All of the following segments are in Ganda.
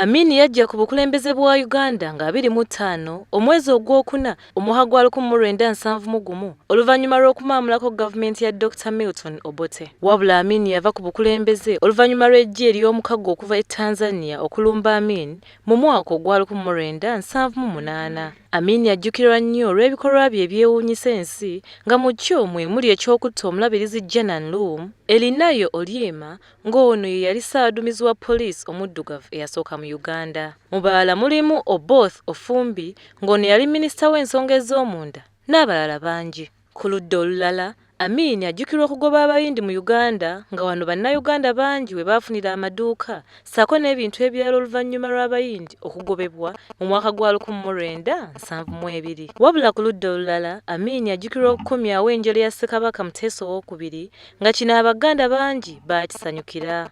Amin yajja ku bukulembeze bwa Uganda nga 25 omwezi ogwokuna omwaka gwa 1971 oluvannyuma lw'okumaamulako gavumenti ya Dr. Milton Obote. Wabula Amin yava ku bukulembeze oluvannyuma lw'ejje ery'omukago okuva e Tanzania okulumba Amin mu mwaka ogwa 1978. Amin yajjukirwa nnyo olw'ebikolwa bye ebyewuunyisa ensi nga mu kyo mwe muli eky'okutta omulabirizi Jedah Elinayo Olyema ng'ono ye yali ssaabaduumizi wa poliisi omuddugavu eyasooka mu Uganda. Mu balala mulimu Oboth Ofumbi ng'ono yali minisita w'ensonga ez'omunda n'abalala bangi. Ku ludda olulala, Amin ajjukirwa okugoba abayindi mu Uganda nga wano bannayuganda bangi we baafunira amaduuka ssaako n'ebintu ebirala oluvannyuma lw'abayindi okugobebwa mu mwaka gwa 1972. Wabula ku ludda olulala, Amin ajjukirwa okukomyawo enjole ya Ssekabaka Muteesa II nga kino Abaganda bangi baakisanyukira.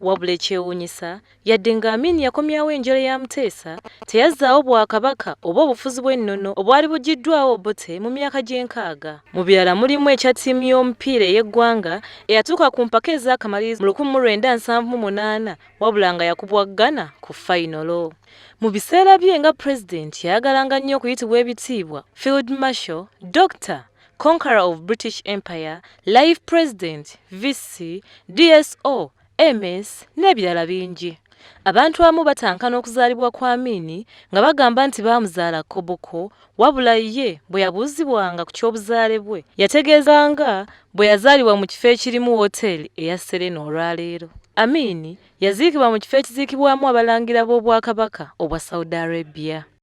Wabula ekyewuunyisa yadde nga Amin yakomyawo enjole ya Muteesa teyazzaawo bwakabaka oba obufuzi bw'ennono obwali bugiddwawo Obote mu myaka gy'enkaaga. Mu birala mulimu ekya ttiimu y'omupiira ey'eggwanga eyatuuka ku mpaka ez'akamalirizo mu 1978 wabula nga yakubwa Ghana ku fayinolo. Mu biseera bye nga Pulezidenti yayagalanga nnyo okuyitibwa ebitiibwa Field Marshal, Dr. Conqueror of British Empire, Life President, VC, DSO, MS n'ebirala bingi. Abantu abamu batankana okuzaalibwa kwa Amin nga bagamba nti baamuzaala Koboko wabula ye bwe yabuuzibwanga ku ky'obuzaale bwe yategeezanga bwe yazaalibwa mu kifo ekirimu wooteeri eya Serena olwaleero. Amin yaziikibwa mu kifo ekiziikibwamu abalangira b'Obwakabaka obwa Soudi Arabia.